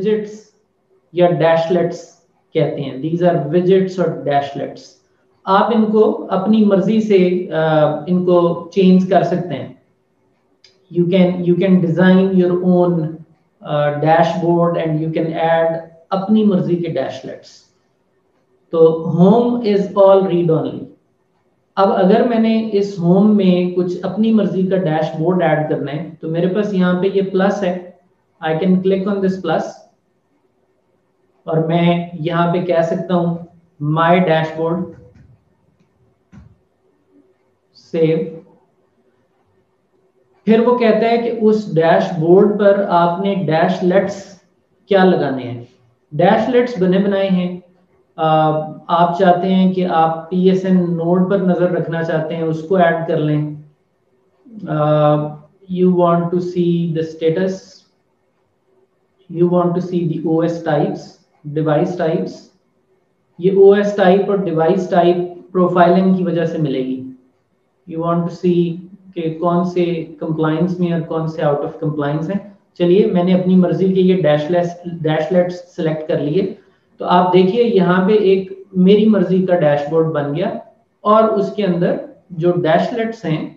Widgets या डैशलेट्स कहते हैं। दीज आर विजेट्स और डैशलेट्स। आप इनको अपनी मर्जी से इनको चेंज कर सकते हैं। you can design your own dashboard and you can add अपनी मर्जी के डैशलेट्स। तो home is all read only. अब अगर मैंने इस होम में कुछ अपनी मर्जी का डैशबोर्ड ऐड करना है तो मेरे पास यहाँ पे ये प्लस है, I can click on this plus और मैं यहाँ पे कह सकता हूं माय डैशबोर्ड, सेव। फिर वो कहता है कि उस डैशबोर्ड पर आपने डैशलेट्स क्या लगाने हैं। डैशलेट्स बने बनाए हैं। आप चाहते हैं कि आप PSN नोड पर नजर रखना चाहते हैं, उसको ऐड कर लें। You want to see the status, you want to see the OS types, device types. ये OS टाइप और डिवाइस टाइप प्रोफाइलिंग की वजह से मिलेगी। यू वांट टू सी कि कौन से कंप्लायंस में और कौन से आउट ऑफ कंप्लायंस हैं। चलिए मैंने अपनी मर्जी के ये डैशलेट्स सेलेक्ट कर लिए। तो आप देखिए यहाँ पे एक मेरी मर्जी का डैशबोर्ड बन गया और उसके अंदर जो डैशलेट्स हैं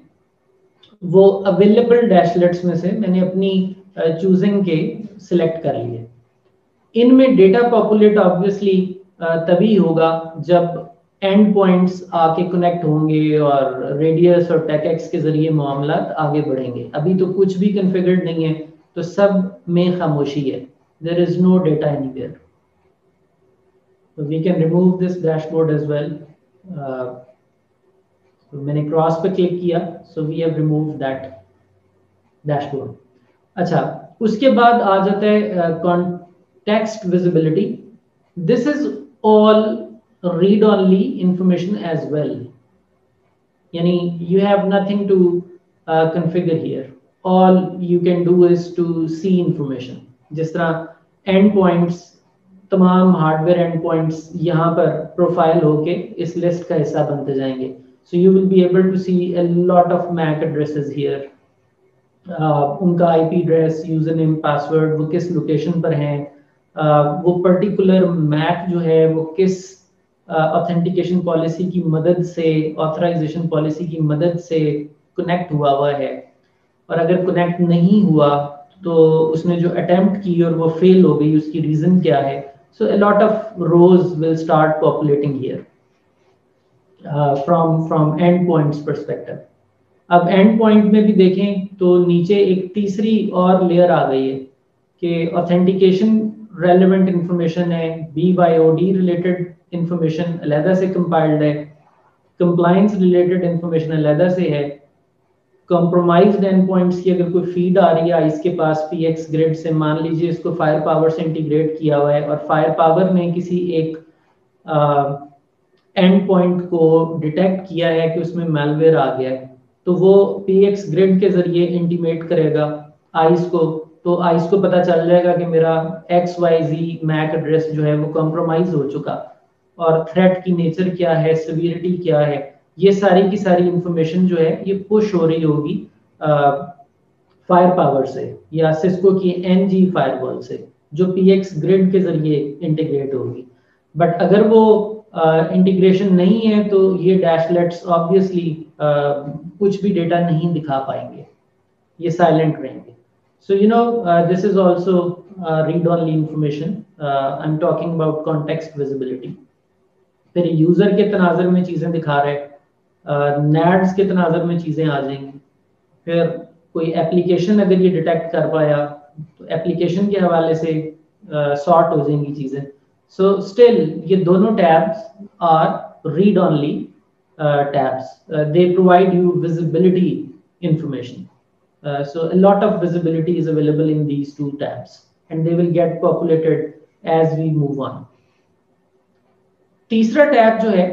वो अवेलेबल डैशलेट्स में से मैंने अपनी चूजिंग के सिलेक्ट कर लिए। इनमें डेटा पॉपुलेट ऑब्वियसली तभी होगा जब एंड पॉइंट्स आके कनेक्ट होंगे और रेडियस और टेकएक्स के जरिए मामला आगे बढ़ेंगे। अभी तो कुछ भी कॉन्फ़िगर्ड नहीं है, तो सब में खामोशी है। There is no data anywhere. So we can remove this dashboard as well. तो मैंने क्रॉस पे क्लिक किया, so we have removed that dashboard. अच्छा, उसके बाद आ जाता है context visibility. This is all read only information as well. यानी you have nothing to configure here. All you can do is to see information. जिस तरह end points, तमाम hardware and points यहाँ पर प्रोफाइल होके इस लिस्ट का हिस्सा बनते जाएंगे। So you will be able to see a lot of MAC addresses here. उनका IP address, user name, password, वो किस लोकेशन पर हैं, वो पर्टिकुलर मैक जो है वो किस ऑथेंटिकेशन पॉलिसी की मदद से, ऑथराइजेशन पॉलिसी की मदद से कनेक्ट हुआ है। और अगर कनेक्ट नहीं हुआ तो उसने जो अटेम्प्ट की और वो फेल हो गई, उसकी रीजन क्या है। So a lot of rows will start populating here from endpoints perspective. अब endpoint में भी देखें तो नीचे एक तीसरी और लेयर आ गई है कि authentication relevant information है, BYOD related information अलहदा से compiled है, compliance related information अलहदा से है, कॉम्प्रोमाइज्ड एंड पॉइंट्स की अगर कोई फीड आ रही है इसके पास PX ग्रिड से, मान लीजिए इसको फायर पावर से इंटीग्रेट किया हुआ है और फायर पावर ने किसी एक एंड पॉइंट को डिटेक्ट किया है कि उसमें मैलवेयर आ गया है, तो वो PX ग्रिड के जरिए इंटीमेट करेगा आइस को। तो आइस को पता चल जाएगा कि मेरा XYZ मैक एड्रेस जो है वो कॉम्प्रोमाइज हो चुका और थ्रेट की नेचर क्या है, सिवियरिटी क्या है, ये सारी की सारी इंफॉर्मेशन जो है ये पुश हो रही होगी फायर पावर से या सिस्को की NG फायरवॉल से जो PX ग्रिड के जरिए इंटीग्रेट होगी। बट अगर वो इंटीग्रेशन नहीं है तो ये डैशलेट्स ऑब्वियसली कुछ भी डेटा नहीं दिखा पाएंगे, ये साइलेंट रहेंगे। So you know this is also read only information. I am talking about context visibility. फिर यूजर के तनाजर में चीजें दिखा रहे हैं, नैड्स के तनाजर में चीजें आ जाएंगी। फिर कोई एप्लीकेशन अगर ये डिटेक्ट कर पाया तो एप्लीकेशन के हवाले से सॉर्ट हो जाएंगी चीजें। सो स्टिल ये दोनों tabs are read only tabs, they provide you visibility information. So a lot of visibility is available in these two tabs and they will get populated as we move on. तीसरा tab जो है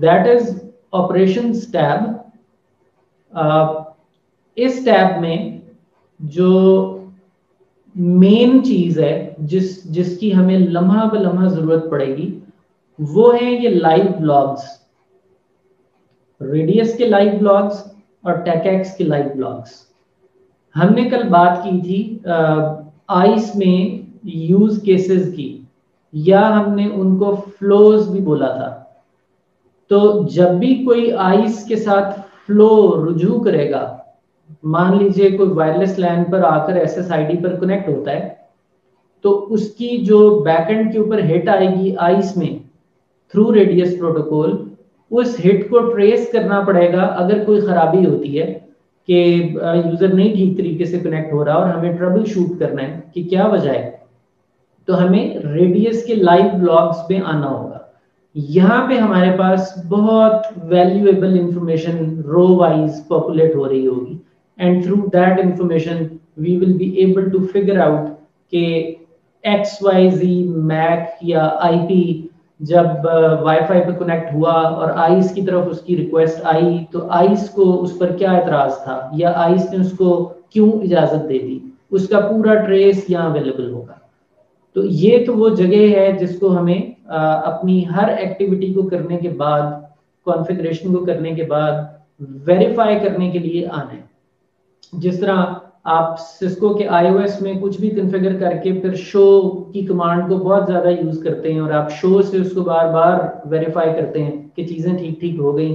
that is operations tab. इस tab में जो main चीज है जिसकी हमें लम्हा ब लम्हा जरूरत पड़ेगी वो है ये लाइव ब्लॉग्स, रेडियस के लाइव ब्लॉग्स और टेकएक्स के लाइव ब्लॉग्स। हमने कल बात की थी आइस में यूज केसेस की, या हमने उनको फ्लोज भी बोला था। तो जब भी कोई आइस के साथ फ्लो रुजू करेगा, मान लीजिए कोई वायरलेस लैन पर आकर एसएसआईडी पर कनेक्ट होता है, तो उसकी जो बैकएंड के ऊपर हिट आएगी आइस में थ्रू रेडियस प्रोटोकॉल, उस हिट को ट्रेस करना पड़ेगा अगर कोई खराबी होती है कि यूजर नहीं ठीक तरीके से कनेक्ट हो रहा और हमें ट्रबल शूट करना है कि क्या वजह है, तो हमें रेडियस के लाइव लॉग्स पे आना होगा। यहाँ पे हमारे पास बहुत valuable information row wise populate हो रही होगी, and through that information we will be able to figure out कि XYZ मैक या आईपी जब वाईफाई पे कनेक्ट हुआ और आइस की तरफ उसकी रिक्वेस्ट आई, तो आइस को उस पर क्या एतराज था या आइस ने उसको क्यों इजाजत दे दी, उसका पूरा ट्रेस यहाँ अवेलेबल होगा। तो ये तो वो जगह है जिसको हमें अपनी हर एक्टिविटी को करने के बाद, कॉन्फ़िगरेशन को करने के बाद वेरीफाई करने के लिए आना है। जिस तरह आप सिस्को के iOS में कुछ भी कॉन्फ़िगर करके फिर शो की कमांड को बहुत ज़्यादा यूज़ करते हैं और आप शो से उसको बार बार वेरीफाई करते हैं कि चीज़ें ठीक ठीक हो गई,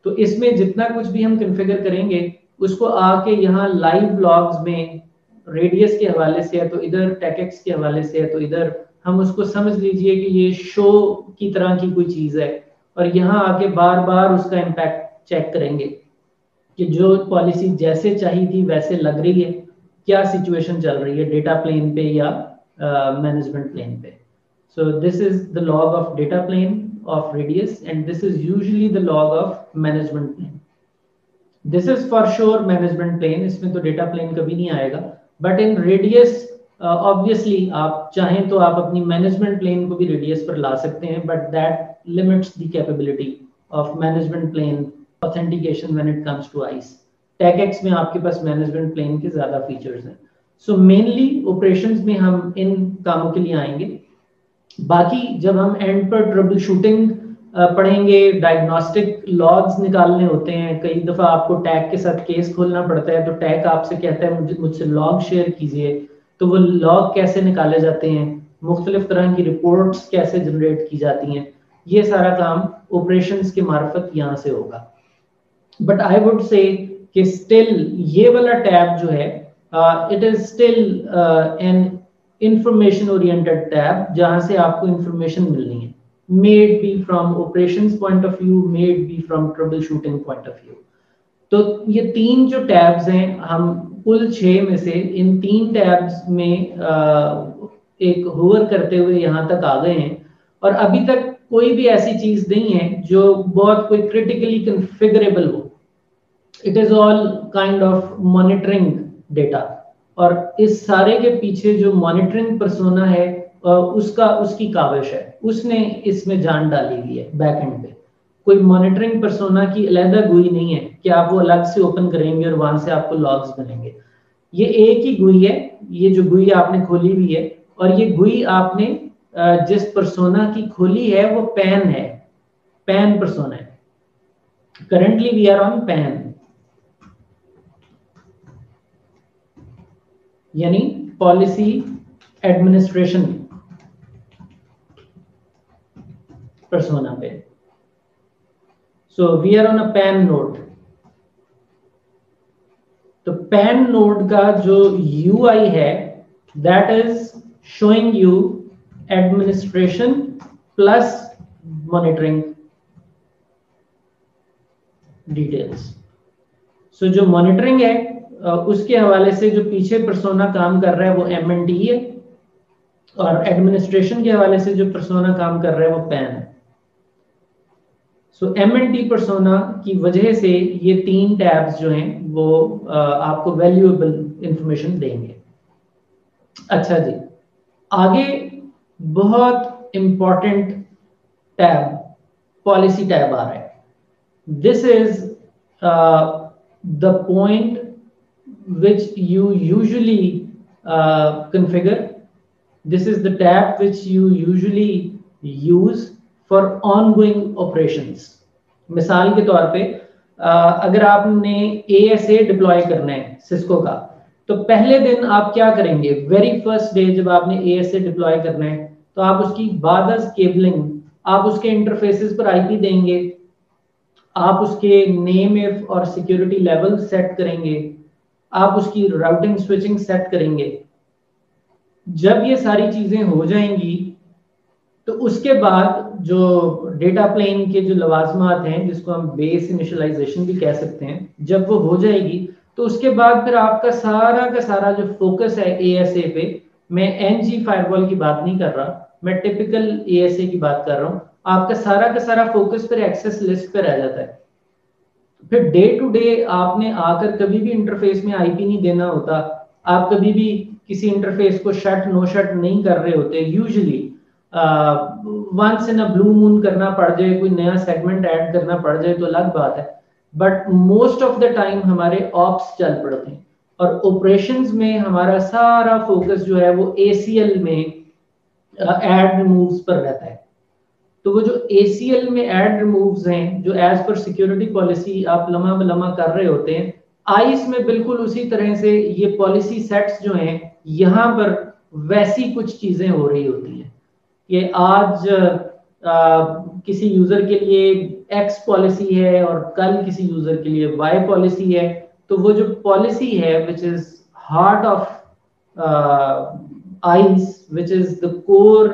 तो इसमें जितना कुछ भी हम कॉन्फ़िगर करेंगे उसको आके यहाँ लाइव लॉग्स में रेडियस के हवाले से है तो इधर, टेकेक्स के हवाले से है तो इधर, हम उसको समझ लीजिए कि ये शो की तरह की कोई चीज़ है, और यहाँ आके बार बार उसका इम्पैक्ट चेक करेंगे कि जो पॉलिसी जैसे चाहिए थी वैसे लग रही है, क्या सिचुएशन चल रही है डेटा प्लेन पे या मैनेजमेंट प्लेन पे। So this is the log of data plane of radius and this is usually the log of management plane. This is for sure management plane, इसमें तो डेटा प्लेन कभी नहीं आएगा, but in radius obviously आप चाहें तो आप अपनी मैनेजमेंट प्लेन को भी रेडियस पर ला सकते हैं, but that limits the capability of management plane authentication when it comes to ICE. TechX में आपके पास मैनेजमेंट प्लेन के ज्यादा फीचर्स हैं। सो मेनली ऑपरेशंस में हम इन कामों के लिए आएंगे। बाकी जब हम एंड पर ट्रबल शूटिंग पढ़ेंगे, डायग्नोस्टिक लॉग्स निकालने होते हैं, कई दफा आपको टैग के साथ केस खोलना पड़ता है, तो टैग आपसे कहता है मुझसे लॉग शेयर कीजिए, तो वो लॉग कैसे निकाले जाते हैं, मुख्तलिफ तरह की रिपोर्ट्स कैसे जनरेट की जाती हैं, ये सारा काम ऑपरेशंस के मार्फत यहाँ से होगा। बट आई वुड से कि स्टिल ये वाला टैब जो है it is still an information oriented tab, जहां से आपको इंफॉर्मेशन मिलनी है, may be from operations point of view, may be from troubleshooting point of view. तो ये तीन जो टैब्स हैं, हम कुल 6 में से इन 3 टैब्स में एक होवर करते हुए यहाँ तक आ गए हैं, और अभी तक कोई भी ऐसी चीज नहीं है जो बहुत कोई क्रिटिकली कॉन्फ़िगरेबल हो। It is all kind of monitoring data, और इस सारे के पीछे जो मॉनिटरिंग पर्सोना है उसकी काविश है, उसने इसमें जान डाली हुई है बैक एंड पे। कोई मॉनिटरिंग पर्सोना की अलग गुई नहीं है कि आप वो अलग से ओपन करेंगे और वहां से आपको लॉग्स बनेंगे। ये एक ही गुई है, ये जो गुई आपने खोली हुई है, और ये गुई आपने जिस पर्सोना की खोली है वो पैन है, पैन पर्सोना है। Currently we are on PAN, यानी पॉलिसी एडमिनिस्ट्रेशन पर्सोना पे। So we are on a PAN node. तो पैन नोड का जो यूआई है that is showing you administration plus monitoring details. So जो मॉनिटरिंग है उसके हवाले से जो पीछे पर्सोना काम कर रहा है वो MNT है, और एडमिनिस्ट्रेशन के हवाले से जो पर्सोना काम कर रहा है वो पैन है। सो MNT पर्सोना की वजह से ये 3 टैब्स जो हैं वो आपको वैल्यूएबल इंफॉर्मेशन देंगे। अच्छा जी, आगे बहुत इंपॉर्टेंट टैब पॉलिसी टैब आ रहा है। This is the point which you usually configure. This is the tab which you usually use for ongoing operations. मिसाल के तौर पे अगर आपने ASA डिप्लॉय करना है सिस्को का, तो पहले दिन आप क्या करेंगे, वेरी फर्स्ट डे जब आपने ASA डिप्लॉय करना है तो आप उसकी बादस केबलिंग, आप उसके इंटरफेसेस पर IP देंगे, आप उसके नेम इफ और सिक्योरिटी लेवल सेट करेंगे, आप उसकी राउटिंग स्विचिंग सेट करेंगे। जब ये सारी चीजें हो जाएंगी तो उसके बाद जो डेटा प्लेन के जो लवाजमात हैं, जिसको हम बेस इनिशियलाइजेशन भी कह सकते हैं, जब वो हो जाएगी तो उसके बाद फिर आपका सारा का सारा जो फोकस है ASA पे, मैं NG फायरवॉल की बात नहीं कर रहा, मैं टिपिकल ASA की बात कर रहा हूँ, आपका सारा का सारा फोकस फिर एक्सेस लिस्ट पे रह जाता है। फिर डे टू डे आपने आकर कभी भी इंटरफेस में IP नहीं देना होता, आप कभी भी किसी इंटरफेस को शट नो शट नहीं कर रहे होते। Usually once in a blue moon करना पड़ जाए, कोई नया सेगमेंट ऐड करना पड़ जाए तो अलग बात है, but most of the time हमारे ऑप्स चल पड़ते हैं और ऑपरेशंस में हमारा सारा फोकस जो है वो ACL में ऐड रिमूव्स पर रहता है। तो वो जो ACL में ऐड रिमूव्स हैं, जो एज पर सिक्योरिटी पॉलिसी आप लम्हा बलम्हा कर रहे होते हैं, आइस में बिल्कुल उसी तरह से ये पॉलिसी सेट्स जो हैं यहाँ पर वैसी कुछ चीजें हो रही होती हैं कि आज किसी यूजर के लिए X पॉलिसी है और कल किसी यूजर के लिए Y पॉलिसी है। तो वो जो पॉलिसी है which is heart of ice, which is the core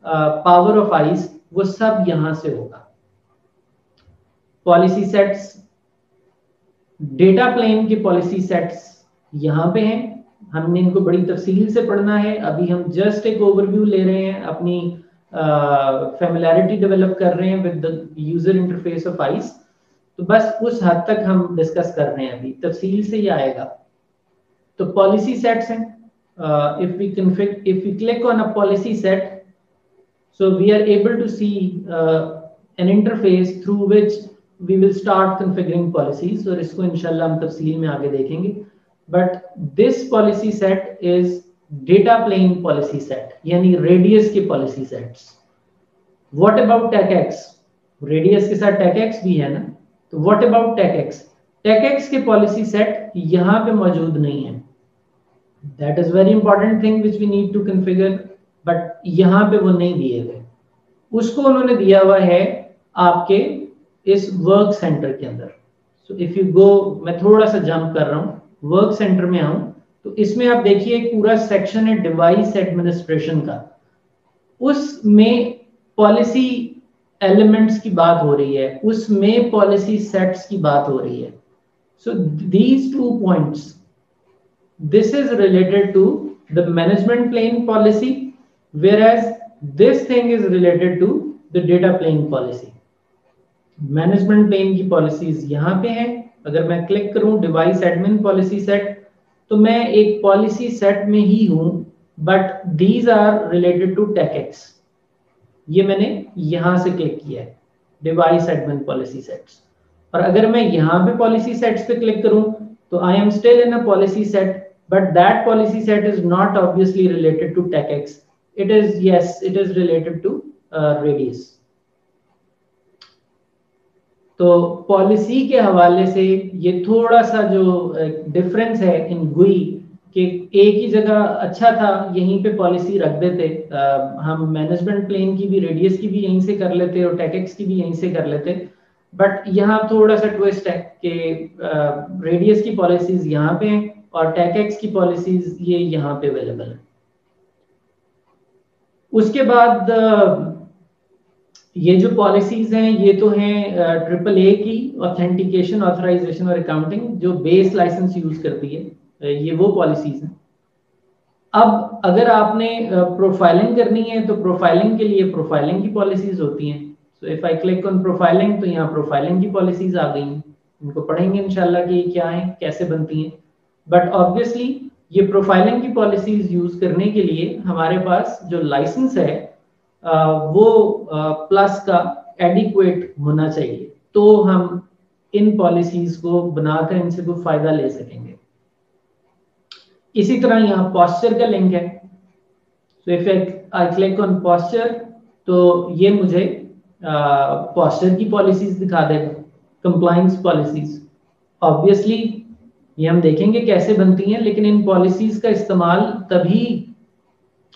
power of ice, वो सब यहां से होगा। पॉलिसी सेट्स, डेटा प्लेन के पॉलिसी सेट्स यहां पे हैं, हमने इनको बड़ी तफसील से पढ़ना है। अभी हम जस्ट एक ओवरव्यू ले रहे हैं, अपनी फेमिलियरिटी डेवलप कर रहे हैं with the user interface of ice. तो बस उस हद तक हम डिस्कस कर रहे हैं, अभी तफसील से ये आएगा। तो पॉलिसी सेट्स हैं, if we click on a policy set, so we are able to see an interface through which we will start configuring policies, और इसको इंशाल्लाह हम तफसील में आगे देखेंगे। but this policy set is data plane policy set, यानी radius के policy sets. what about TechX? Radius के साथ TechX भी है ना, तो what about TechX? TechX के पॉलिसी सेट यहाँ पे मौजूद नहीं है। that is very important thing which we need to configure, but यहाँ पे वो नहीं दिए गए, उसको उन्होंने दिया हुआ है आपके इस वर्क सेंटर के अंदर। सो इफ यू गो, मैं थोड़ा सा जंप कर रहा हूँ, वर्क सेंटर में आऊं तो इसमें आप देखिए एक पूरा सेक्शन है डिवाइस एडमिनिस्ट्रेशन का, उसमें पॉलिसी एलिमेंट्स की बात हो रही है, उसमें पॉलिसी सेट्स की बात हो रही है। So these 2 points, this is related to the management plane policy, whereas this thing is related to the data plane policy. management plane की policies यहाँ पे हैं। अगर मैं क्लिक करूं डिवाइस एडमिन पॉलिसी सेट, तो मैं एक पॉलिसी सेट में ही हूं, but these are related to TechX। ये मैंने यहां से क्लिक किया है, डिवाइस एडमिन पॉलिसी सेट्स। और अगर मैं यहाँ पे पॉलिसी सेट्स पे क्लिक करूं तो I am still in a policy set, but that policy set is not obviously related to TechX. It is, yes, it is related to Radius। तो policy के हवाले से ये थोड़ा सा जो डिफरेंस है इन GUI कि एक ही जगह अच्छा था यहीं पे पॉलिसी रख देते, हम मैनेजमेंट प्लेन की भी रेडियस की भी यहीं से कर लेते और TechX की भी यहीं से कर लेते, बट यहाँ थोड़ा सा ट्विस्ट है कि रेडियस की पॉलिसीज यहाँ पे हैं और TechX की पॉलिसीज ये यहाँ पे अवेलेबल है। उसके बाद ये जो पॉलिसीज हैं ये तो हैं AAA की, ऑथेंटिकेशन, ऑथराइजेशन और अकाउंटिंग, जो बेस लाइसेंस यूज करती है, ये वो पॉलिसीज हैं। अब अगर आपने प्रोफाइलिंग करनी है तो प्रोफाइलिंग के लिए प्रोफाइलिंग की पॉलिसीज होती हैं। So if I click on profiling तो यहाँ प्रोफाइलिंग की पॉलिसीज आ गई हैं, इनको पढ़ेंगे इंशाल्लाह कि ये क्या है, कैसे बनती हैं। बट ऑब्वियसली ये प्रोफाइलिंग की पॉलिसीज यूज करने के लिए हमारे पास जो लाइसेंस है वो प्लस का एडिक्वेट होना चाहिए, तो हम इन पॉलिसीज को बनाकर इनसे कोई फायदा ले सकेंगे। इसी तरह यहाँ पोस्चर का लिंक है। So if I click on posture तो ये मुझे पोस्चर की पॉलिसीज दिखा देगा, कंप्लायंस पॉलिसीज। ऑब्वियसली ये हम देखेंगे कैसे बनती हैं, लेकिन इन पॉलिसीज का इस्तेमाल तभी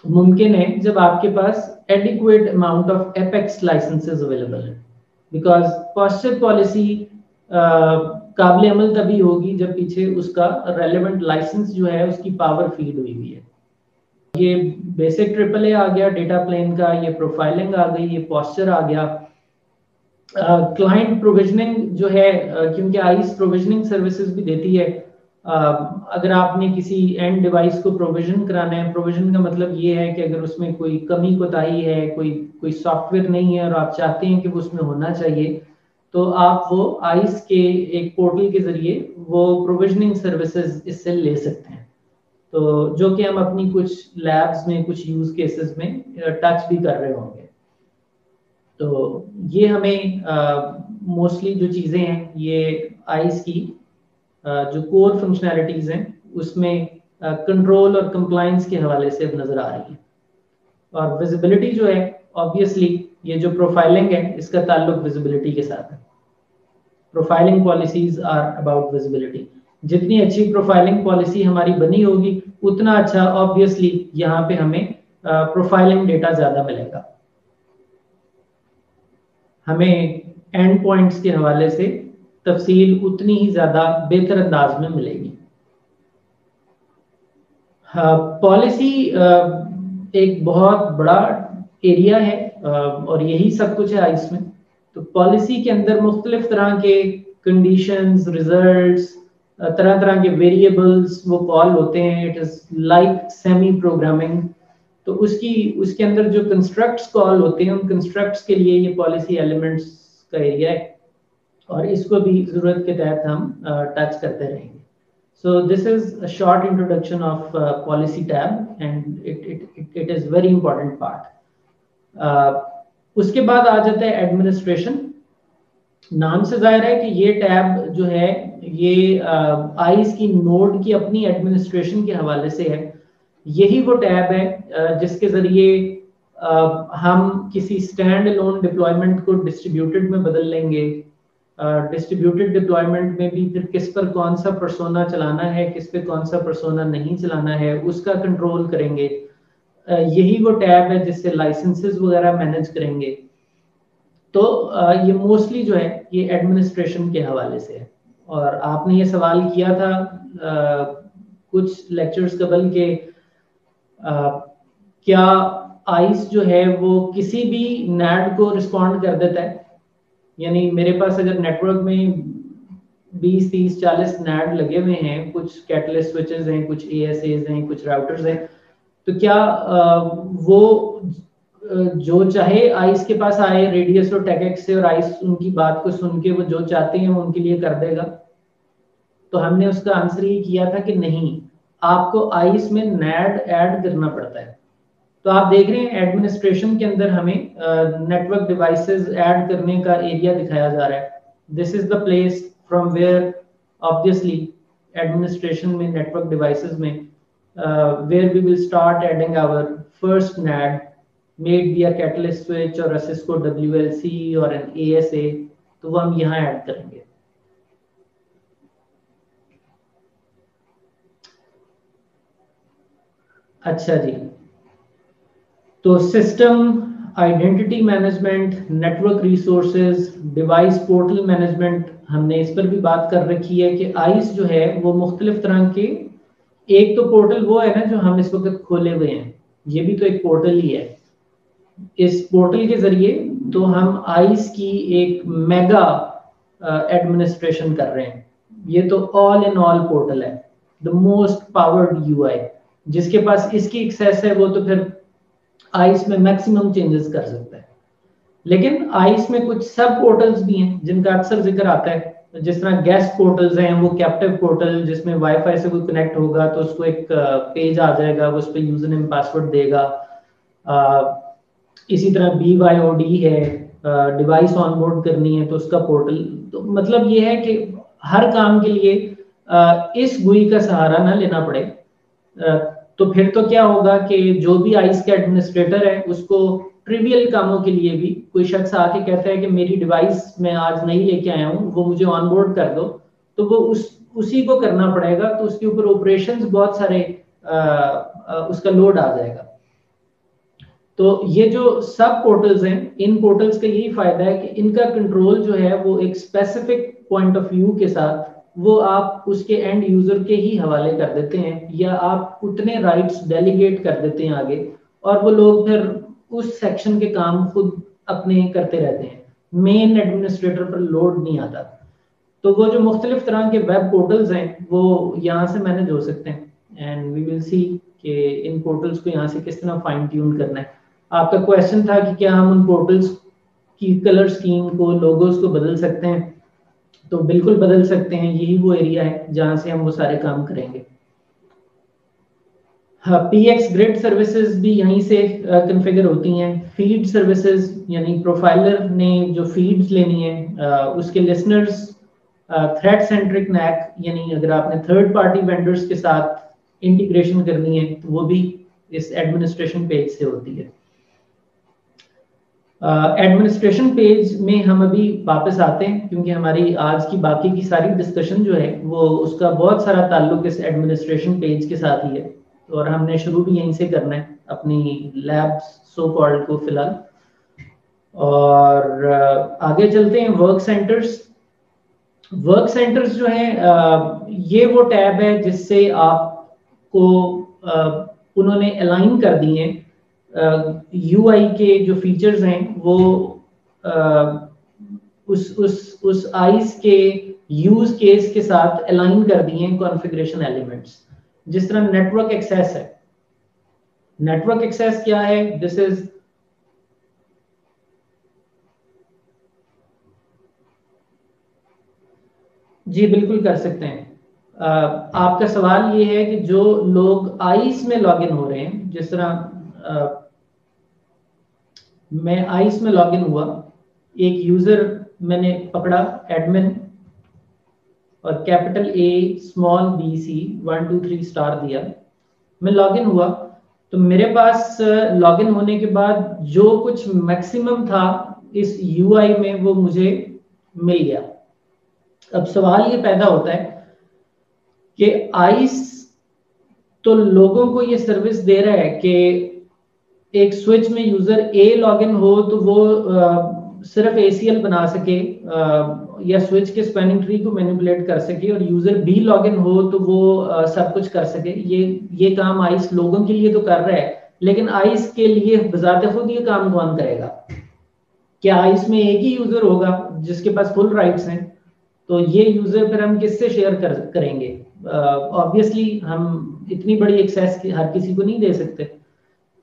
मुमकिन है जब आपके पास adequate amount of Apex licences available है। बिकॉज पॉस्चर पॉलिसी काबिल अमल तभी होगी जब पीछे उसका रेलेवेंट लाइसेंस जो है उसकी पावर फीड हुई हुई है। ये बेसिक ट्रिपल ए आ गया डेटा प्लेन का, ये प्रोफाइलिंग आ गई, ये पॉस्चर आ गया। क्लाइंट प्रोविजनिंग जो है, क्योंकि आईस प्रोविजनिंग सर्विसेज भी देती है। अगर आपने किसी एंड डिवाइस को प्रोविजन कराना है, प्रोविजन का मतलब ये है कि अगर उसमें कोई कमी कोताही है, कोई सॉफ्टवेयर नहीं है और आप चाहते हैं कि वो उसमें होना चाहिए, तो आप वो आईस के एक पोर्टल के जरिए वो प्रोविजनिंग सर्विसेज इससे ले सकते हैं। तो जो कि हम अपनी कुछ लैब्स में कुछ यूज केसेस में टच भी कर रहे होंगे। तो ये हमें मोस्टली जो चीज़ें हैं ये आईस की जो कोर फंक्शनैलिटीज़ हैं उसमें कंट्रोल और कंप्लाइंस के हवाले से अब नज़र आ रही है। और विजिबिलिटी जो है, ऑब्वियसली ये जो प्रोफाइलिंग है इसका ताल्लुक विजिबिलिटी के साथ है। Profiling policies are about visibility. जितनी अच्छी प्रोफाइलिंग पॉलिसी हमारी बनी होगी उतना अच्छा ऑब्वियसली यहाँ पे हमें प्रोफाइलिंग डेटा ज़्यादा मिलेगा, हमें एंड पॉइंट्स के हवाले से तफसील उतनी ही ज़्यादा बेहतर अंदाज में मिलेगी। पॉलिसी एक बहुत बड़ा एरिया है और यही सब कुछ है आइस में। तो पॉलिसी के अंदर मुख्तलिफ तरह के कंडीशंस, रिजल्ट्स, तरह तरह के वेरिएबल्स वो कॉल होते हैं। It is like semi programming. तो उसके अंदर जो कंस्ट्रक्ट्स कॉल होते हैं उन कंस्ट्रक्ट्स के लिए ये पॉलिसी एलिमेंट्स का एरिया है और इसको भी ज़रूरत के तहत हम टच करते रहेंगे। So this is a short introduction of policy tab and it is very important part. उसके बाद आ जाता है एडमिनिस्ट्रेशन। नाम से जाहिर है कि ये टैब जो है ये आईस की नोड की अपनी एडमिनिस्ट्रेशन के हवाले से है। यही वो टैब है जिसके जरिए हम किसी स्टैंड अलोन डिप्लॉयमेंट को डिस्ट्रीब्यूटेड में बदल लेंगे। डिस्ट्रीब्यूटेड डिप्लॉयमेंट में भी फिर किस पर कौन सा परसोना चलाना है, किस पे कौन सा परसोना नहीं चलाना है, उसका कंट्रोल करेंगे। यही वो टैब है जिससे लाइसेंसेस वगैरह मैनेज करेंगे। तो ये मोस्टली जो है ये एडमिनिस्ट्रेशन के हवाले से है। और आपने ये सवाल किया था कुछ लेक्चर्स कबल के क्या आइस जो है वो किसी भी नैड को रिस्पॉन्ड कर देता है। यानी मेरे पास अगर नेटवर्क में 20, 30, 40 नैड लगे हुए हैं, कुछ कैटलिस्ट स्विचेस हैं, कुछ एएसएस हैं, कुछ राउटर्स हैं, तो क्या वो जो चाहे आइस के पास आए रेडियस और टेकेक्स से और आइस उनकी बात को सुन के वो जो चाहते हैं वो उनके लिए कर देगा? तो हमने उसका आंसर ये किया था कि नहीं, आपको आइस में नैड ऐड करना पड़ता है। तो आप देख रहे हैं एडमिनिस्ट्रेशन के अंदर हमें नेटवर्क डिवाइसेस ऐड करने का एरिया दिखाया जा रहा है। This is the place from where obviously administration में नेटवर्क डिवाइसेस में where we will start adding our first NAD maybe via Catalyst switch और सिस्को WLC और एन ASA। तो वो हम यहाँ ऐड करेंगे। अच्छा जी, तो system identity management, network resources, device portal management, हमने इस पर भी बात कर रखी है कि आइस जो है वो मुख्तलिफ तरह के, एक तो पोर्टल वो है ना जो हम इस वक्त खोले हुए हैं, ये भी तो एक पोर्टल ही है। इस पोर्टल के जरिए तो हम आइस की एक मेगा एडमिनिस्ट्रेशन कर रहे हैं। ये तो ऑल इन ऑल पोर्टल है, द मोस्ट पावर्ड UI। जिसके पास इसकी एक्सेस है वो तो फिर आइस में मैक्सिमम चेंजेस कर सकता है। लेकिन आइस में कुछ सब पोर्टल्स भी हैं जिनका अक्सर जिक्र आता है। जिस तरह गेस्ट पोर्टल्स हैं, वो कैप्टिव पोर्टल जिसमें वाईफाई से कोई कनेक्ट होगा तो उसको एक पेज आ जाएगा, वो उस पर यूजर नेम पासवर्ड देगा। इसी तरह BYOD है, डिवाइस ऑनबोर्ड करनी है तो उसका पोर्टल। तो मतलब ये है कि हर काम के लिए इस GUI का सहारा ना लेना पड़े। तो फिर तो क्या होगा कि जो भी आइस का एडमिनिस्ट्रेटर है उसको ट्रिवियल कामों के लिए भी कोई शख्स आके कहता है कि मेरी डिवाइस मैं आज नहीं लेके आया हूँ, वो मुझे ऑनबोर्ड कर दो, तो वो उसी को करना पड़ेगा, तो उसके ऊपर ऑपरेशंस बहुत सारे उसका लोड आ जाएगा। तो ये जो सब पोर्टल्स हैं, इन पोर्टल्स का यही फायदा है कि इनका कंट्रोल जो है वो एक स्पेसिफिक पॉइंट ऑफ व्यू के साथ वो आप उसके एंड यूजर के ही हवाले कर देते हैं, या आप उतने राइट्स डेलीगेट कर देते हैं आगे, और वो लोग फिर उस सेक्शन के काम खुद अपने करते रहते हैं, मेन एडमिनिस्ट्रेटर पर लोड नहीं आता। तो वो जो मुख्तलिफ तरह के वेब पोर्टल्स हैं वो यहाँ से मैनेज हो सकते हैं, एंड वी विल सी कि इन पोर्टल्स को यहाँ से किस तरह फाइन ट्यून करना है। आपका क्वेश्चन था कि क्या हम उन पोर्टल्स की कलर स्कीम को, लोगोस को बदल सकते हैं, तो बिल्कुल बदल सकते हैं। यही वो एरिया है जहां से हम वो सारे काम करेंगे। हाँ, पीएक्स ग्रिड सर्विसेज भी यहीं से कॉन्फ़िगर होती हैं। फीड सर्विसेज यानी प्रोफाइलर ने जो फीड्स लेनी है उसके लिसनर्स, थ्रेड सेंट्रिक नैक यानी अगर आपने थर्ड पार्टी वेंडर्स के साथ इंटीग्रेशन करनी है तो वो भी इस एडमिनिस्ट्रेशन पेज से होती है। एडमिनिस्ट्रेशन पेज में हम अभी वापस आते हैं, क्योंकि हमारी आज की बाकी की सारी डिस्कशन जो है वो उसका बहुत सारा ताल्लुक इस एडमिनिस्ट्रेशन पेज के साथ ही है, और हमने शुरू भी यहीं से करना है अपनी लैब्स सो कॉल्ड को फिलहाल। और आगे चलते हैं। Work centres. वर्क सेंटर्स जो है ये वो टैब है जिससे आपको उन्होंने अलाइन कर दिए हैं यूआई के जो फीचर्स हैं वो उस आइस के यूज केस के साथ अलाइन कर दिए हैं कॉन्फ़िगरेशन एलिमेंट्स। जिस तरह नेटवर्क एक्सेस है, नेटवर्क एक्सेस क्या है? दिस इज जी बिल्कुल कर सकते हैं। आपका सवाल ये है कि जो लोग आइस में लॉगिन हो रहे हैं, जिस तरह मैं आइस में लॉगिन हुआ, एक यूजर मैंने पकड़ा एडमिन और capital A small B C 1 2 3 star दिया, मैं लॉगिन हुआ, तो मेरे पास लॉगिन होने के बाद जो कुछ मैक्सिमम था इस यूआई में वो मुझे मिल गया। अब सवाल ये पैदा होता है कि आइस तो लोगों को ये सर्विस दे रहा है कि एक स्विच में यूजर ए लॉगिन हो तो वो सिर्फ एसीएल बना सके या स्विच के स्पैनिंग ट्री को मैनिपुलेट कर सके, और यूजर बी लॉगिन हो तो वो सब कुछ कर सके। ये काम आइस लोगों के लिए तो कर रहा है, लेकिन आइस के लिए बजाते खुद ये काम कौन करेगा? क्या आइस में एक ही यूजर होगा जिसके पास फुल राइट्स हैं? तो ये यूजर फिर हम किससे शेयर करेंगे? ऑब्वियसली हम इतनी बड़ी एक्सेस हर किसी को नहीं दे सकते।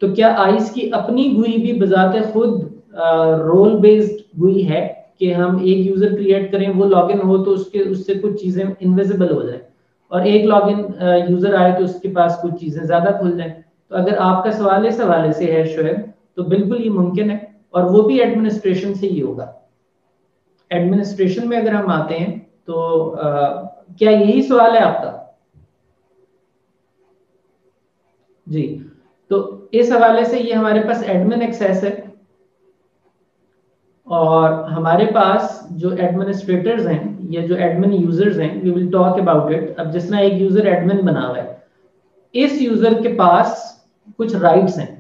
तो क्या आइस की अपनी गुई भी बजाते खुद रोल बेस्ड गुई है कि हम एक यूजर क्रिएट करें, वो लॉगिन हो तो उससे कुछ चीजें इनविजिबल हो जाए, और एक लॉगिन यूजर आए तो उसके पास कुछ चीजें ज्यादा खुल जाए? तो अगर आपका सवाल इस हवाले से है शोएब, तो बिल्कुल ये मुमकिन है, और वो भी एडमिनिस्ट्रेशन से ही होगा। एडमिनिस्ट्रेशन में अगर हम आते हैं तो क्या यही सवाल है आपका? जी, तो इस हवाले से ये हमारे पास एडमिन एक्सेस है, और हमारे पास जो एडमिनिस्ट्रेटर्स हैं या जो एडमिन यूजर्स हैं, we will talk about it. अब जिस तरह एक यूजर एडमिन बना हुआ है, इस यूजर के पास कुछ राइट्स हैं।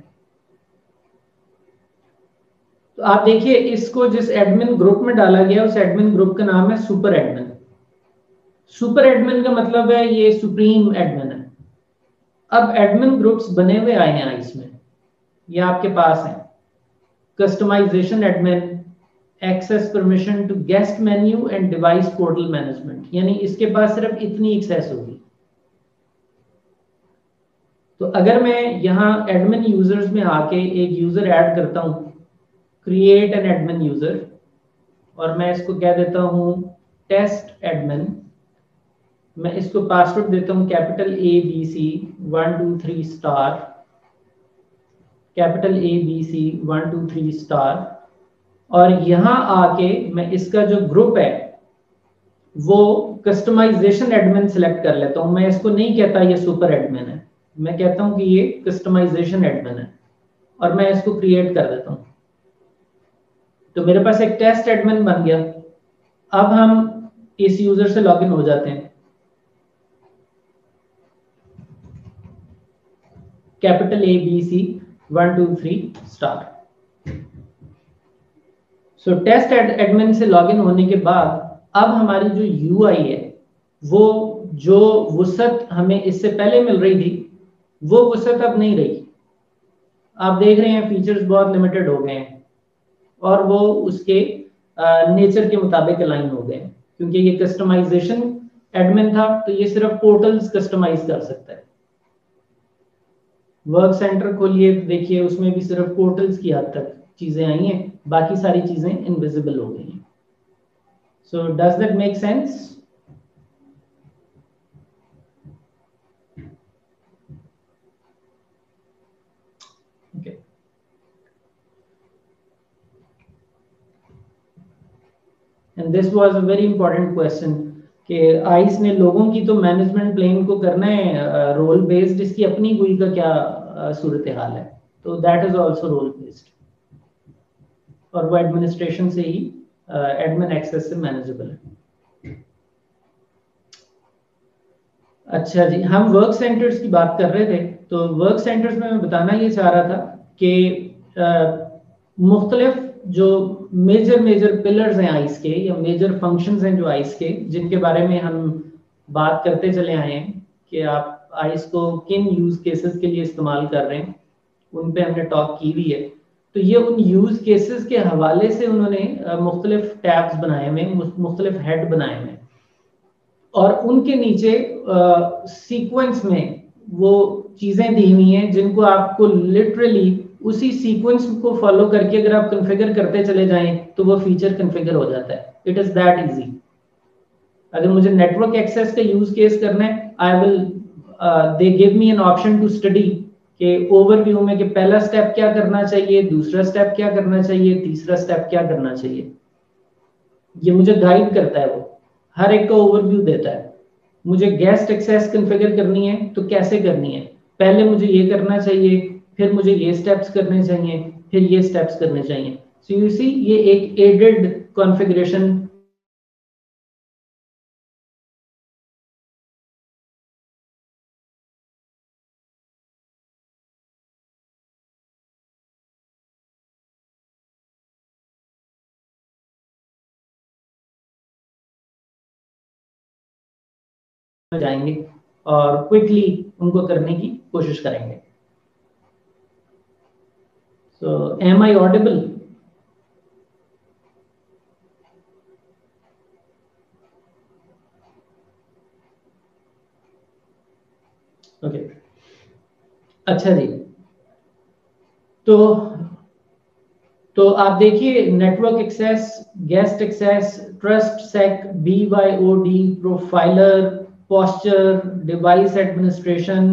तो आप देखिए, इसको जिस एडमिन ग्रुप में डाला गया उस एडमिन ग्रुप का नाम है सुपर एडमिन। सुपर एडमिन का मतलब है ये सुप्रीम एडमिन है। अब एडमिन ग्रुप्स बने हुए आए हैं इसमें, ये आपके पास है customization admin, access permission to guest menu and device portal management, यानी इसके पास सिर्फ इतनी एक्सेस होगी। तो अगर मैं यहाँ एडमिन यूजर्स में आके एक यूजर ऐड करता हूँ, क्रिएट एन एडमिन यूजर, और मैं इसको कह देता हूँ टेस्ट एडमिन, मैं इसको पासवर्ड देता हूँ capital A B C 1 2 3 star, capital A B C 1 2 3 star, और यहां आके मैं इसका जो ग्रुप है वो कस्टमाइजेशन एडमिन सेलेक्ट कर लेता हूं। मैं इसको नहीं कहता ये सुपर एडमिन है, मैं कहता हूं कि ये कस्टमाइजेशन एडमिन है, और मैं इसको क्रिएट कर देता हूं। तो मेरे पास एक टेस्ट एडमिन बन गया। अब हम इस यूजर से लॉगिन हो जाते हैं। Capital ABC 1 2 3 star. So test admin से लॉगिन होने के बाद अब हमारी जो यूआई है वो जो वुसअत हमें इससे पहले मिल रही थी वो वुसअत अब नहीं रही। आप देख रहे हैं फीचर्स बहुत लिमिटेड हो गए हैं और वो उसके नेचर के मुताबिक अलाइन हो गए हैं, क्योंकि ये कस्टमाइजेशन एडमिन था तो ये सिर्फ पोर्टल्स कस्टमाइज कर सकता है। वर्क सेंटर खोलिए तो देखिए उसमें भी सिर्फ पोर्टल्स की हद तक चीजें आई हैं, बाकी सारी चीजें इनविजिबल हो गई हैं। So does that make sense? Okay. And this was a very important question कि आइस ने लोगों की तो मैनेजमेंट प्लेन को करना है रोल बेस्ड, इसकी अपनी हुई का क्या सूरत हाल है, तो that is also role based और वो एडमिनिस्ट्रेशन से ही एडमिन एक्सेस से मैनेजेबल है। अच्छा जी, हम वर्क सेंटर्स की बात कर रहे थे, तो वर्क सेंटर्स में मैं बताना ये चाह रहा था कि मुख्तलिफ जो मेजर पिलर्स हैं आइस के या मेजर फंक्शंस हैं जो आइस के, जिनके बारे में हम बात करते चले आए हैं कि आप आइस को किन यूज केसेस के लिए इस्तेमाल कर रहे हैं, उन पे हमने टॉक की हुई है। तो ये उन यूज केसेस के हवाले से उन्होंने मुख्तलिफ टैब्स बनाए हुए, मुख्तलिफ हेड बनाए हुए और उनके नीचे सीक्वेंस में वो चीजें दी हुई हैं जिनको आपको लिटरली उसी सीक्वेंस को फॉलो करके अगर आप कॉन्फ़िगर करते चले जाएं तो वो फीचर कॉन्फ़िगर हो जाता है। It is that easy. अगर मुझे नेटवर्क एक्सेस का यूज केस करना है, I will they give me an option to study के ओवरव्यू में कि पहला स्टेप क्या करना चाहिए, दूसरा स्टेप क्या करना चाहिए, तीसरा स्टेप क्या करना चाहिए। ये मुझे गाइड करता है, वो हर एक का ओवरव्यू देता है। मुझे गेस्ट एक्सेस कॉन्फ़िगर करनी है तो कैसे करनी है, पहले मुझे ये करना चाहिए, फिर मुझे ये स्टेप्स करने चाहिए, फिर ये स्टेप्स करने चाहिए। सो यू सी ये एक एडेड कॉन्फ़िगरेशन जाएंगे और क्विकली उनको करने की कोशिश करेंगे। So am I audible? Okay, अच्छा जी, तो आप देखिए network access, guest access, trust sec, BYOD, profiler, posture, device administration,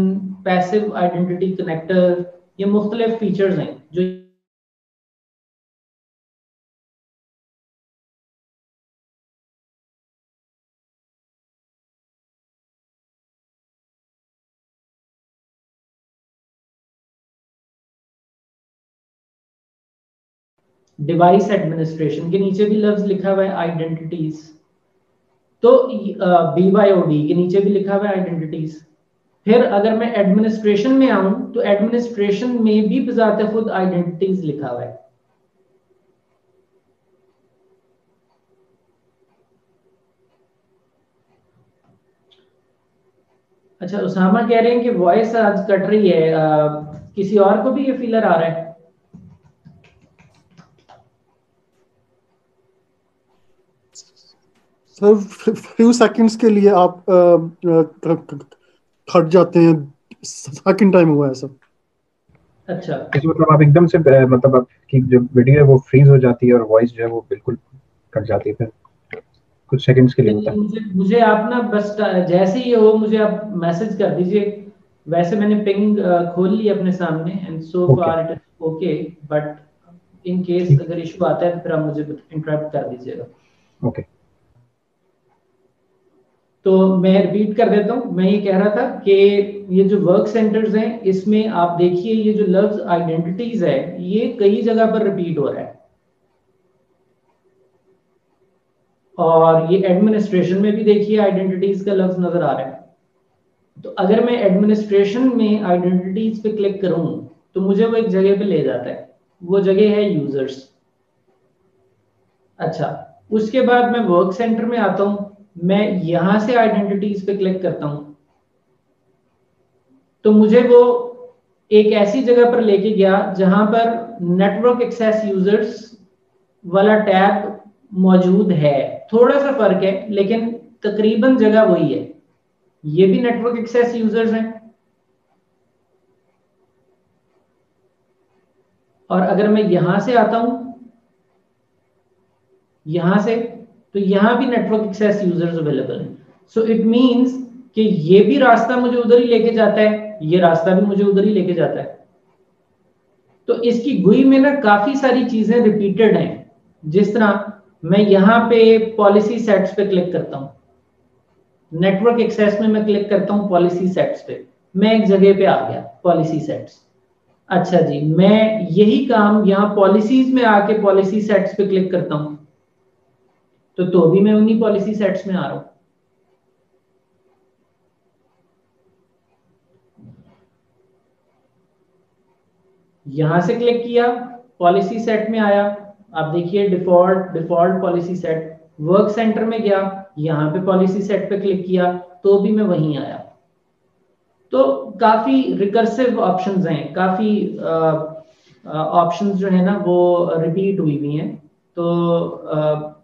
passive identity connector, ये मुख्तलिफ फीचर्स हैं जो डिवाइस एडमिनिस्ट्रेशन के नीचे भी लफ्ज लिखा हुआ है आइडेंटिटीज, तो BYOD के नीचे भी लिखा हुआ है आइडेंटिटीज। फिर अगर मैं एडमिनिस्ट्रेशन में आऊं तो एडमिनिस्ट्रेशन में भी बजाते खुद आइडेंटिटीज लिखा हुआ है। अच्छा, उसामा कह रहे हैं कि वॉइस आज कट रही है, किसी और को भी ये फीलर आ रहा है? सर फ्यू सेकंड्स के लिए आप हट जाते हैं, सेकंड टाइम हुआ है सर। अच्छा, मतलब आप एकदम से मतलब आपकी जो वीडियो है वो फ्रीज हो जाती है और वॉइस जो है वो बिल्कुल कट जाती है, फिर कुछ सेकंड्स के लिए होता है। मुझे आप ना बस जैसे ही हो मुझे आप मैसेज कर दीजिए। वैसे मैंने पिंग खोल ली अपने सामने and so far it is okay, but in case अगर इशू आता है तो फिर आप मुझे इंटरप्ट कर दीजिएगा। ओके, तो मैं रिपीट कर देता हूँ, मैं ये कह रहा था कि ये जो वर्क सेंटर्स हैं इसमें आप देखिए ये जो लफ्ज आइडेंटिटीज है ये कई जगह पर रिपीट हो रहा है। और ये एडमिनिस्ट्रेशन में भी देखिए आइडेंटिटीज का लफ्ज नजर आ रहा है। तो अगर मैं एडमिनिस्ट्रेशन में आइडेंटिटीज पे क्लिक करूं तो मुझे वो एक जगह पे ले जाता है, वो जगह है यूजर्स। अच्छा, उसके बाद मैं वर्क सेंटर में आता हूं, मैं यहां से आइडेंटिटीज पे क्लिक करता हूं तो मुझे वो एक ऐसी जगह पर लेके गया जहां पर नेटवर्क एक्सेस यूजर्स वाला टैब मौजूद है। थोड़ा सा फर्क है लेकिन तकरीबन जगह वही है। ये भी नेटवर्क एक्सेस यूजर्स हैं, और अगर मैं यहां से आता हूं यहां से, तो यहां भी नेटवर्क एक्सेस यूजर्स अवेलेबल हैं। सो इट मींस कि ये भी रास्ता मुझे उधर ही लेके जाता है, ये रास्ता भी मुझे उधर ही लेके जाता है। तो इसकी गुई में ना काफी सारी चीजें रिपीटेड हैं। जिस तरह मैं यहाँ पे पॉलिसी सेट्स पे क्लिक करता हूँ, नेटवर्क एक्सेस में मैं क्लिक करता हूँ पॉलिसी सेट्स पे, मैं एक जगह पे आ गया पॉलिसी सेट्स। अच्छा जी, मैं यही काम यहाँ पॉलिसीज में आके पॉलिसी सेट्स पे क्लिक करता हूँ तो भी मैं उन्हीं पॉलिसी सेट्स में आ रहा हूँ। यहां से क्लिक किया, पॉलिसी सेट में आया, आप देखिए default policy set. Work centre में गया, यहाँ पे पॉलिसी सेट पे क्लिक किया तो भी मैं वहीं आया। तो काफी रिकर्सिव ऑप्शंस हैं, काफी ऑप्शंस जो है ना वो रिपीट हुई हैं। तो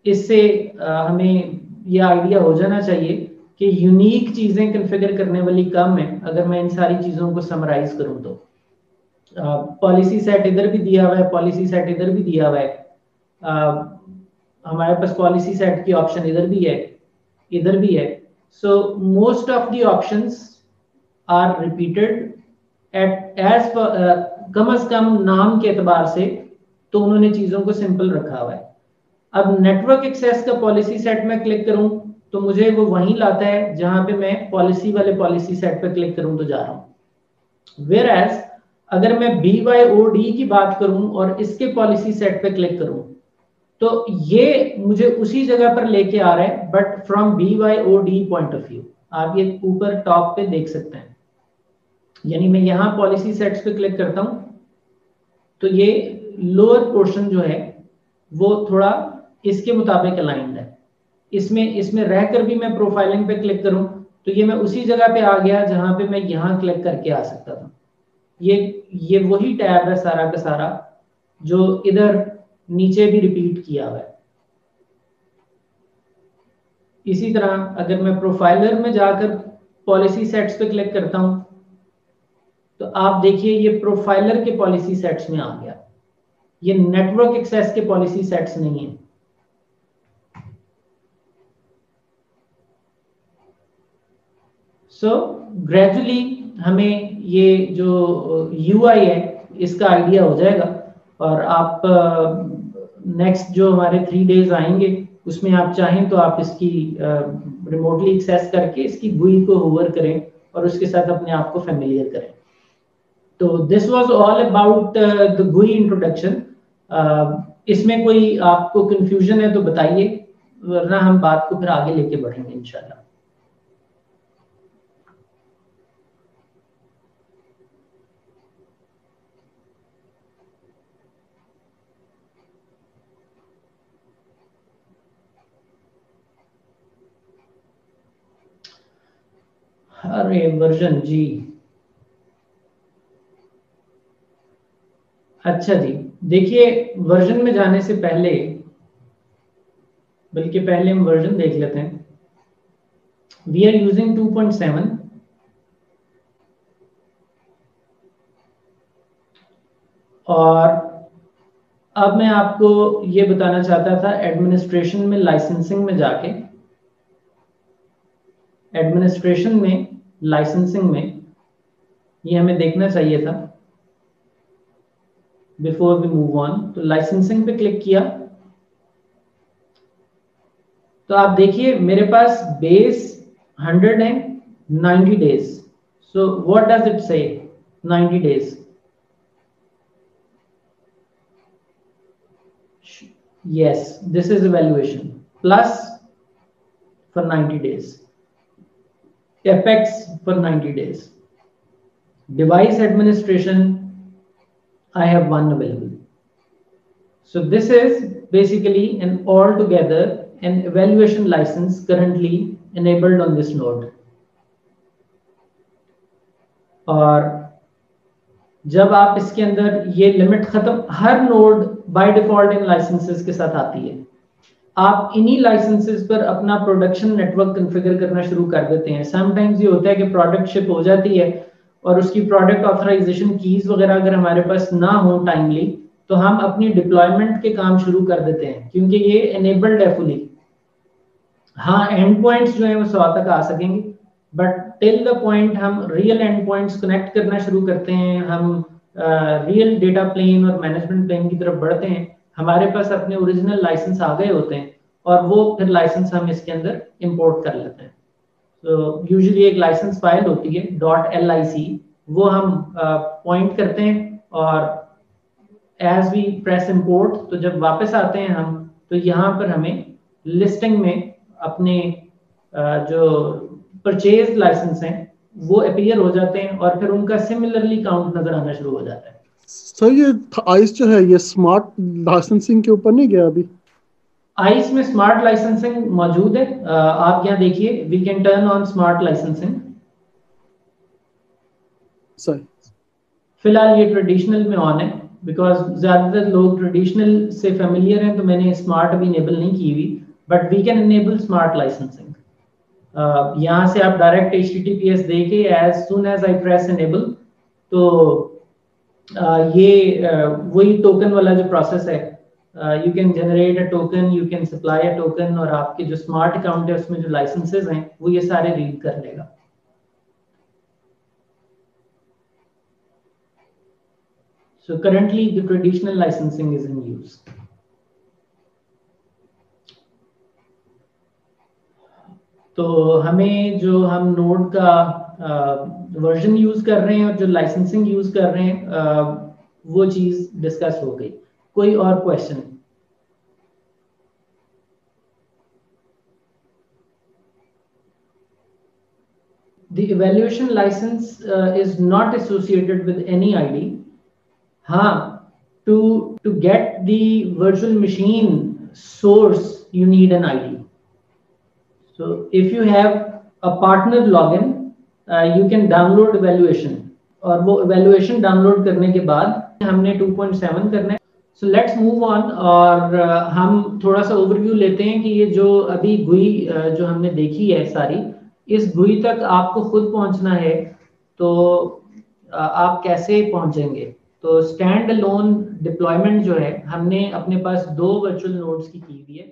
इससे हमें ये आइडिया हो जाना चाहिए कि यूनिक चीजें कॉन्फ़िगर करने वाली कम है अगर मैं इन सारी चीजों को समराइज करूं तो। पॉलिसी सेट इधर भी दिया हुआ है, पॉलिसी सेट इधर भी दिया हुआ है, हमारे पास पॉलिसी सेट की ऑप्शन इधर भी है, इधर भी है। So most of the options are repeated at as कम से कम नाम के एतबार से तो उन्होंने चीजों को सिंपल रखा हुआ है। अब नेटवर्क एक्सेस का पॉलिसी सेट में क्लिक करूं तो मुझे वो वहीं लाता है जहां पे मैं पॉलिसी वाले पॉलिसी सेट पे क्लिक करूं तो जा रहा हूं। वेयर एज अगर मैं BYOD की बात करूं और इसके पॉलिसी सेट पे क्लिक करूं तो ये मुझे उसी जगह पर लेके आ रहा है, but from BYOD point of view. आप ये ऊपर टॉप पे देख सकते हैं, यानी मैं यहां पॉलिसी सेट्स पे क्लिक करता हूं तो ये लोअर पोर्शन जो है वो थोड़ा इसके मुताबिक अलाइंड है। इसमें रहकर भी मैं प्रोफाइलिंग पे क्लिक करूं तो ये मैं उसी जगह पे आ गया जहां पे मैं यहां क्लिक करके आ सकता था। ये वही टैब है सारा का सारा जो इधर नीचे भी रिपीट किया हुआ है। इसी तरह अगर मैं प्रोफाइलर में जाकर पॉलिसी सेट्स पे क्लिक करता हूं तो आप देखिए ये प्रोफाइलर के पॉलिसी सेट्स में आ गया, ये नेटवर्क एक्सेस के पॉलिसी सेट्स नहीं है। सो ग्रेजुअली हमें ये जो UI है इसका आइडिया हो जाएगा, और आप नेक्स्ट जो हमारे 3 डेज आएंगे उसमें आप चाहें तो आप इसकी रिमोटली एक्सेस करके इसकी GUI को होवर करें और उसके साथ अपने आप को फेमिलियर करें। तो this was all about the GUI introduction. इसमें कोई आपको कंफ्यूजन है तो बताइए, वरना हम बात को फिर आगे लेके बढ़ेंगे इंशाल्लाह। अरे वर्जन जी, अच्छा जी, देखिए वर्जन में जाने से पहले, बल्कि पहले हम वर्जन देख लेते हैं। वी आर यूजिंग 2.7 और अब मैं आपको ये बताना चाहता था एडमिनिस्ट्रेशन में लाइसेंसिंग में जाके, एडमिनिस्ट्रेशन में लाइसेंसिंग में ये हमें देखना चाहिए था बिफोर वी मूव ऑन। तो लाइसेंसिंग पे क्लिक किया तो आप देखिए मेरे पास बेस 100 है, 90 days. So what does it से 90 days? Yes, this is evaluation plus for 90 days. Apex for 90 days. Device administration, I have one available. So this is basically an altogether an evaluation license currently enabled on this node. और जब आप इसके अंदर ये limit खत्म, हर node by default इन licences के साथ आती है। आप इन्हीं लाइसेंसेस पर अपना प्रोडक्शन नेटवर्क कॉन्फ़िगर करना शुरू कर देते हैं। समटाइम्स ये होता है कि प्रोडक्ट शिप हो जाती है और उसकी प्रोडक्ट ऑथराइजेशन कीज वगैरह अगर हमारे पास ना हो टाइमली, तो हम अपनी डिप्लॉयमेंट के काम शुरू कर देते हैं क्योंकि ये एनेबल्ड है फुली। हाँ, एंड पॉइंट्स जो है वो 100 तक आ सकेंगे, बट टिल द पॉइंट हम रियल एंड पॉइंट्स कनेक्ट करना शुरू करते हैं, हम रियल डेटा प्लेन और मैनेजमेंट प्लेन की तरफ बढ़ते हैं, हमारे पास अपने ओरिजिनल लाइसेंस आ गए होते हैं और वो फिर लाइसेंस हम इसके अंदर इंपोर्ट कर लेते हैं। तो यूजुअली एक लाइसेंस फाइल होती है .lic, वो हम पॉइंट करते हैं और एज वी प्रेस इंपोर्ट, तो जब वापस आते हैं हम, तो यहाँ पर हमें लिस्टिंग में अपने जो परचेज लाइसेंस हैं वो अपीयर हो जाते हैं और फिर उनका सिमिलरली काउंट नजर आना शुरू हो जाता है। सर ये आइस जो है ये स्मार्ट लाइसेंसिंग के ऊपर नहीं गया अभी? आइस में स्मार्ट लाइसेंसिंग मौजूद है। आप यहाँ देखिए, we can turn on smart licensing. सही, फिलहाल ये ट्रेडिशनल में ऑन है बिकॉज ज्यादातर लोग ट्रेडिशनल से फेमिलियर हैं, तो मैंने स्मार्ट अभी इनेबल नहीं की हुई, but we can enable smart licensing. यहाँ से आप डायरेक्ट HTTPS देके as soon as I press enable, तो ये वही टोकन वाला जो प्रोसेस है, you can generate a token, you can supply a token, और आपके जो स्मार्ट अकाउंट है उसमें जो लाइसेंसेस हैं वो ये सारे रीड कर लेगा। So currently the traditional licensing is in use. तो हमें जो हम नोड का वर्जन यूज कर रहे हैं और जो लाइसेंसिंग यूज कर रहे हैं वो चीज डिस्कस हो गई। कोई और question? The evaluation license is not associated with any ID. हाँ, to get the virtual machine source you need an ID. So if you have a partner login, you can download evaluation, और वो evaluation download करने के बाद हमने 2.7 करना है। So let's move on, और हम थोड़ा सा ओवरव्यू लेते हैं कि ये जो अभी GUI जो हमने देखी है सारी, इस GUI तक आपको खुद पहुंचना है, तो आप कैसे पहुंचेंगे? तो स्टैंड अलोन डिप्लॉयमेंट जो है हमने अपने पास 2 वर्चुअल नोड्स की हुई है।